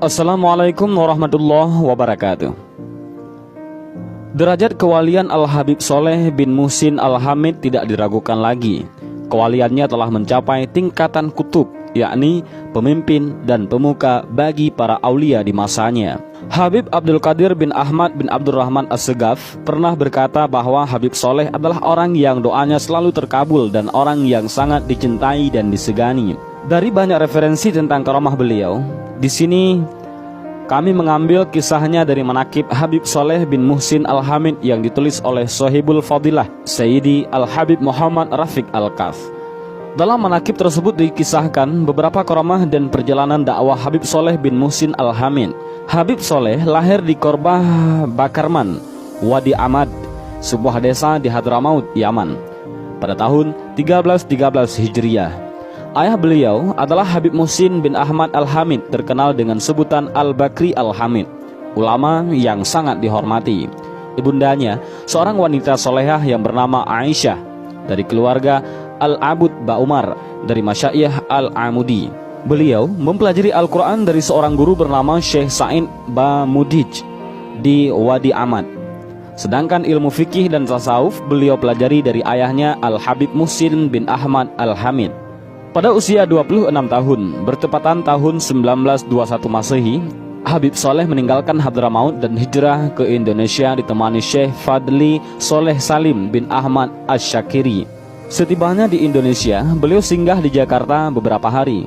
Assalamualaikum warahmatullahi wabarakatuh. Derajat kewalian Al-Habib Soleh bin Muhsin Al-Hamid tidak diragukan lagi. Kewaliannya telah mencapai tingkatan kutub, yakni pemimpin dan pemuka bagi para aulia di masanya. Habib Abdul Qadir bin Ahmad bin Abdurrahman As-Segaf pernah berkata bahwa Habib Soleh adalah orang yang doanya selalu terkabul dan orang yang sangat dicintai dan disegani. Dari banyak referensi tentang karamah beliau, di sini kami mengambil kisahnya dari manaqib Habib Soleh bin Muhsin Al-Hamid yang ditulis oleh Sohibul Fadilah Sayyidi Al-Habib Muhammad Rafiq Al-Kaf. Dalam manaqib tersebut dikisahkan beberapa karamah dan perjalanan dakwah Habib Soleh bin Muhsin Al-Hamid. Habib Soleh lahir di Korbah Bakarman, Wadi Ahmad, sebuah desa di Hadramaut, Yaman, pada tahun 1313 Hijriah. Ayah beliau adalah Habib Muhsin bin Ahmad Al-Hamid, terkenal dengan sebutan Al-Bakri Al-Hamid, ulama yang sangat dihormati. Ibundanya seorang wanita solehah yang bernama Aisyah, dari keluarga Al-Abud Ba'umar, dari Masyayikh Al-Amudi. Beliau mempelajari Al-Quran dari seorang guru bernama Syekh Sa'id Bamudij di Wadi Ahmad. Sedangkan ilmu fikih dan tasawuf beliau pelajari dari ayahnya Al-Habib Muhsin bin Ahmad Al-Hamid. Pada usia 26 tahun, bertepatan tahun 1921 Masehi, Habib Soleh meninggalkan Hadramaut dan hijrah ke Indonesia ditemani Syekh Fadli Soleh Salim bin Ahmad Asy-Syakiri. Setibanya di Indonesia, beliau singgah di Jakarta beberapa hari.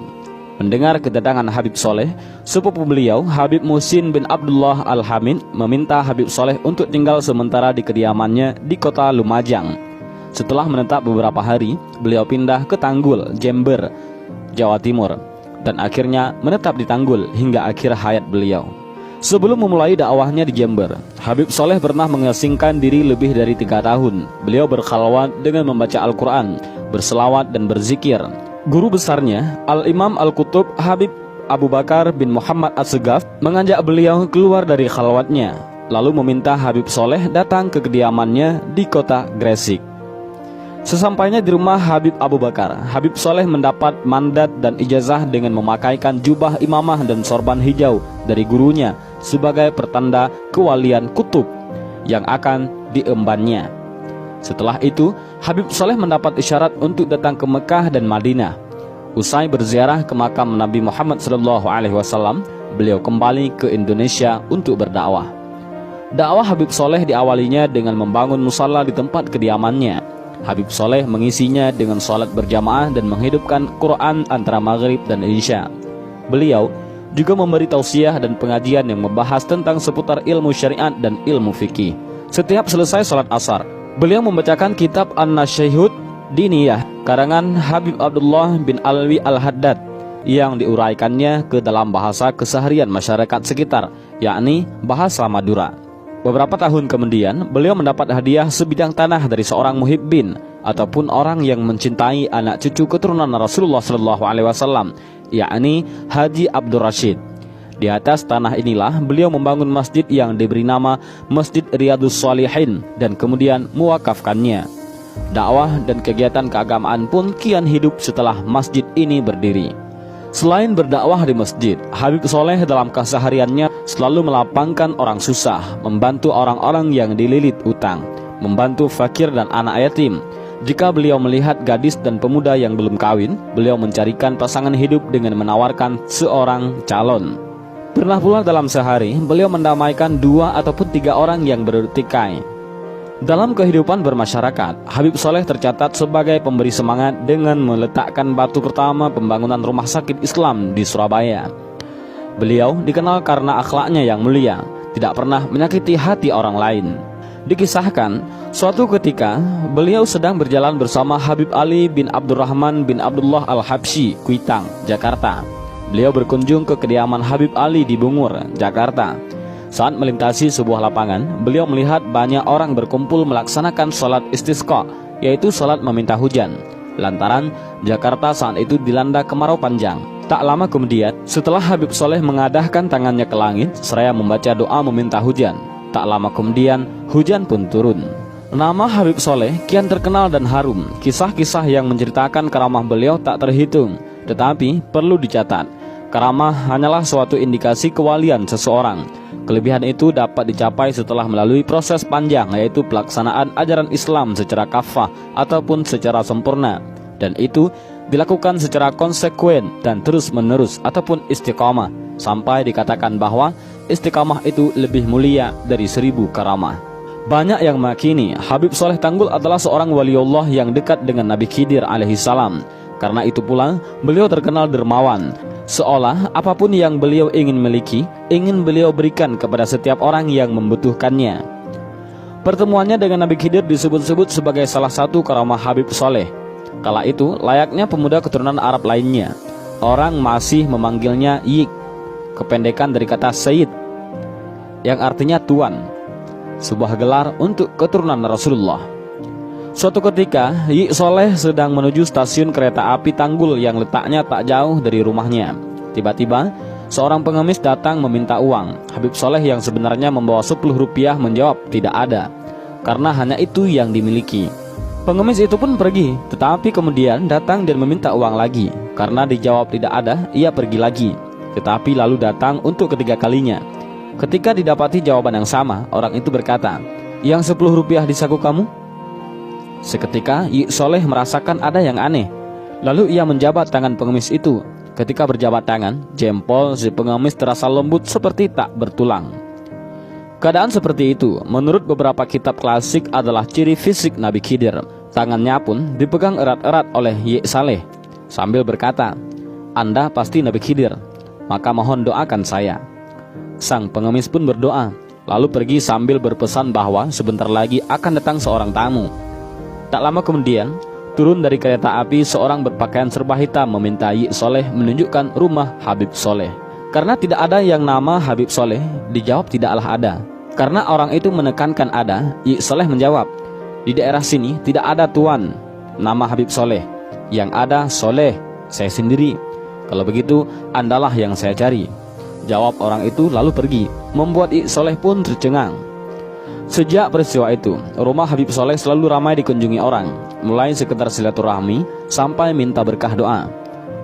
Mendengar kedatangan Habib Soleh, sepupu beliau Habib Muhsin bin Abdullah Al-Hamid meminta Habib Soleh untuk tinggal sementara di kediamannya di kota Lumajang. Setelah menetap beberapa hari, beliau pindah ke Tanggul, Jember, Jawa Timur, dan akhirnya menetap di Tanggul hingga akhir hayat beliau. Sebelum memulai dakwahnya di Jember, Habib Soleh pernah mengasingkan diri lebih dari 3 tahun. Beliau berkhalwat dengan membaca Al-Quran, berselawat dan berzikir. Guru besarnya, Al-Imam Al-Qutub Habib Abu Bakar bin Muhammad As-Segaf, mengajak beliau keluar dari khalwatnya, lalu meminta Habib Soleh datang ke kediamannya di kota Gresik. Sesampainya di rumah Habib Abu Bakar, Habib Soleh mendapat mandat dan ijazah dengan memakaikan jubah imamah dan sorban hijau dari gurunya sebagai pertanda kewalian kutub yang akan diembannya. Setelah itu, Habib Soleh mendapat isyarat untuk datang ke Mekah dan Madinah. Usai berziarah ke makam Nabi Muhammad SAW, beliau kembali ke Indonesia untuk berdakwah. Dakwah Habib Soleh diawalinya dengan membangun musala di tempat kediamannya. Habib Soleh mengisinya dengan sholat berjamaah dan menghidupkan Quran antara maghrib dan isya. Beliau juga memberi tausiah dan pengajian yang membahas tentang seputar ilmu syariat dan ilmu fikih. Setiap selesai sholat asar, beliau membacakan kitab An-Nasyihut Diniyah karangan Habib Abdullah bin Alwi Al-Haddad yang diuraikannya ke dalam bahasa keseharian masyarakat sekitar, yakni bahasa Madura. Beberapa tahun kemudian, beliau mendapat hadiah sebidang tanah dari seorang muhibbin ataupun orang yang mencintai anak cucu keturunan Rasulullah SAW, yakni Haji Abdul Rashid. Di atas tanah inilah beliau membangun masjid yang diberi nama Masjid Riyadus Shalihin dan kemudian mewakafkannya. Dakwah dan kegiatan keagamaan pun kian hidup setelah masjid ini berdiri. Selain berdakwah di masjid, Habib Soleh dalam kesehariannya selalu melapangkan orang susah, membantu orang-orang yang dililit utang, membantu fakir dan anak yatim. Jika beliau melihat gadis dan pemuda yang belum kawin, beliau mencarikan pasangan hidup dengan menawarkan seorang calon. Pernah pula dalam sehari, beliau mendamaikan 2 ataupun 3 orang yang bertikai. Dalam kehidupan bermasyarakat, Habib Soleh tercatat sebagai pemberi semangat dengan meletakkan batu pertama pembangunan rumah sakit Islam di Surabaya. Beliau dikenal karena akhlaknya yang mulia, tidak pernah menyakiti hati orang lain. Dikisahkan, suatu ketika beliau sedang berjalan bersama Habib Ali bin Abdurrahman bin Abdullah Al-Habsyi, Kuitang, Jakarta. Beliau berkunjung ke kediaman Habib Ali di Bungur, Jakarta. Saat melintasi sebuah lapangan, beliau melihat banyak orang berkumpul melaksanakan sholat istisqa, yaitu sholat meminta hujan. Lantaran Jakarta saat itu dilanda kemarau panjang. Tak lama kemudian, setelah Habib Soleh mengadahkan tangannya ke langit seraya membaca doa meminta hujan, tak lama kemudian hujan pun turun. Nama Habib Soleh kian terkenal dan harum. Kisah-kisah yang menceritakan karamah beliau tak terhitung. Tetapi perlu dicatat, Karamah hanyalah suatu indikasi kewalian seseorang. Kelebihan itu dapat dicapai setelah melalui proses panjang, yaitu pelaksanaan ajaran Islam secara kafah ataupun secara sempurna. Dan itu dilakukan secara konsekuen dan terus-menerus ataupun istiqamah, sampai dikatakan bahwa istiqamah itu lebih mulia dari 1000 karamah. Banyak yang meyakini Habib Soleh Tanggul adalah seorang waliullah yang dekat dengan Nabi Khidir alaihissalam. Karena itu pula beliau terkenal dermawan, seolah apapun yang beliau ingin miliki, ingin beliau berikan kepada setiap orang yang membutuhkannya. Pertemuannya dengan Nabi Khidir disebut-sebut sebagai salah satu karamah Habib Soleh. Kala itu layaknya pemuda keturunan Arab lainnya, orang masih memanggilnya Yik, kependekan dari kata Sayyid, yang artinya tuan, sebuah gelar untuk keturunan Rasulullah. Suatu ketika Yik Soleh sedang menuju stasiun kereta api Tanggul yang letaknya tak jauh dari rumahnya. Tiba-tiba seorang pengemis datang meminta uang. Habib Soleh yang sebenarnya membawa 10 rupiah menjawab tidak ada, karena hanya itu yang dimiliki. Pengemis itu pun pergi, tetapi kemudian datang dan meminta uang lagi. Karena dijawab tidak ada, ia pergi lagi, tetapi lalu datang untuk ketiga kalinya. Ketika didapati jawaban yang sama, orang itu berkata, "Yang 10 rupiah di saku kamu?" Seketika Yik Soleh merasakan ada yang aneh. Lalu ia menjabat tangan pengemis itu. Ketika berjabat tangan, jempol si pengemis terasa lembut seperti tak bertulang. Keadaan seperti itu menurut beberapa kitab klasik adalah ciri fisik Nabi Khidir. Tangannya pun dipegang erat-erat oleh Yik Saleh sambil berkata, "Anda pasti Nabi Khidir, maka mohon doakan saya." Sang pengemis pun berdoa, lalu pergi sambil berpesan bahwa sebentar lagi akan datang seorang tamu. Tak lama kemudian, turun dari kereta api seorang berpakaian serba hitam meminta Yik Soleh menunjukkan rumah Habib Soleh. Karena tidak ada yang nama Habib Soleh, dijawab tidaklah ada. Karena orang itu menekankan ada, Yik Soleh menjawab, "Di daerah sini tidak ada tuan nama Habib Soleh. Yang ada Soleh, saya sendiri. Kalau begitu, Andalah yang saya cari." Jawab orang itu lalu pergi, membuat Yik Soleh pun tercengang. Sejak peristiwa itu, rumah Habib Soleh selalu ramai dikunjungi orang, mulai sekedar silaturahmi sampai minta berkah doa.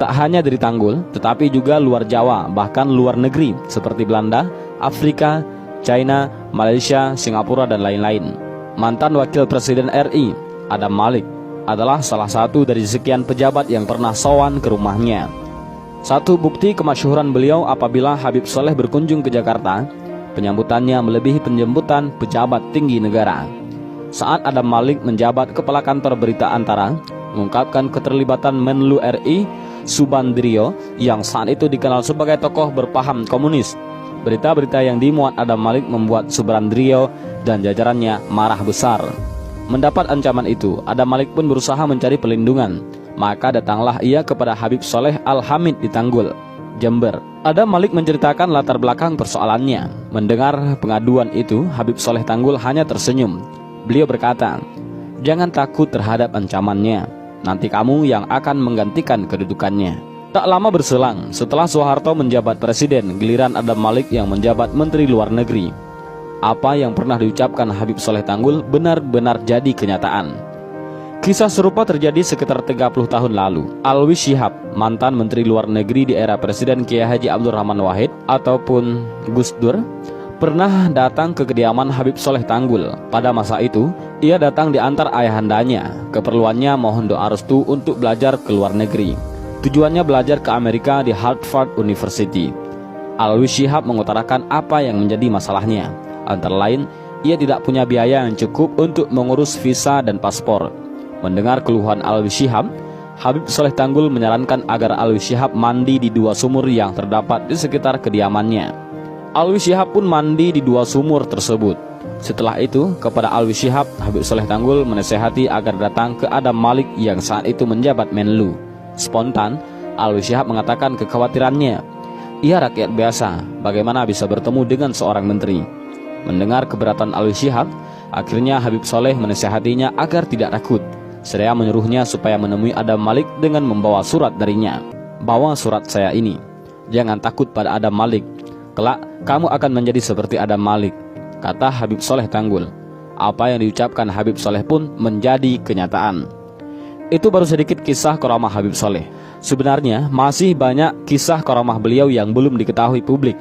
Tak hanya dari Tanggul, tetapi juga luar Jawa, bahkan luar negeri seperti Belanda, Afrika, China, Malaysia, Singapura, dan lain-lain. Mantan Wakil Presiden RI, Adam Malik, adalah salah satu dari sekian pejabat yang pernah sowan ke rumahnya. Satu bukti kemasyhuran beliau apabila Habib Soleh berkunjung ke Jakarta, penyambutannya melebihi penjemputan pejabat tinggi negara. Saat Adam Malik menjabat kepala kantor berita Antara, mengungkapkan keterlibatan Menlu RI Subandrio yang saat itu dikenal sebagai tokoh berpaham komunis. Berita-berita yang dimuat Adam Malik membuat Subandrio dan jajarannya marah besar. Mendapat ancaman itu, Adam Malik pun berusaha mencari perlindungan. Maka datanglah ia kepada Habib Soleh Al-Hamid di Tanggul, Jember. Adam Malik menceritakan latar belakang persoalannya. Mendengar pengaduan itu, Habib Soleh Tanggul hanya tersenyum. Beliau berkata, "Jangan takut terhadap ancamannya. Nanti kamu yang akan menggantikan kedudukannya." Tak lama berselang, setelah Soeharto menjabat presiden, giliran Adam Malik yang menjabat menteri luar negeri. Apa yang pernah diucapkan Habib Soleh Tanggul benar-benar jadi kenyataan. Kisah serupa terjadi sekitar 30 tahun lalu. Alwi Shihab, mantan menteri luar negeri di era Presiden Kiai Haji Abdul Rahman Wahid ataupun Gus Dur, pernah datang ke kediaman Habib Soleh Tanggul. Pada masa itu, ia datang diantar ayahandanya. Keperluannya mohon doa restu untuk belajar ke luar negeri. Tujuannya belajar ke Amerika di Harvard University. Alwi Shihab mengutarakan apa yang menjadi masalahnya. Antara lain, ia tidak punya biaya yang cukup untuk mengurus visa dan paspor. Mendengar keluhan Alwi Shihab, Habib Soleh Tanggul menyarankan agar Alwi Shihab mandi di 2 sumur yang terdapat di sekitar kediamannya. Alwi Shihab pun mandi di 2 sumur tersebut. Setelah itu, kepada Alwi Shihab, Habib Soleh Tanggul menasihati agar datang ke Adam Malik yang saat itu menjabat Menlu. Spontan, Alwi Shihab mengatakan kekhawatirannya. Ia rakyat biasa, bagaimana bisa bertemu dengan seorang menteri? Mendengar keberatan Alwi Shihab, akhirnya Habib Soleh menasihatinya agar tidak takut. Seraya menyuruhnya supaya menemui Adam Malik dengan membawa surat darinya. "Bawa surat saya ini. Jangan takut pada Adam Malik. Kelak kamu akan menjadi seperti Adam Malik," kata Habib Soleh Tanggul. Apa yang diucapkan Habib Soleh pun menjadi kenyataan. Itu baru sedikit kisah karamah Habib Soleh. Sebenarnya masih banyak kisah karamah beliau yang belum diketahui publik.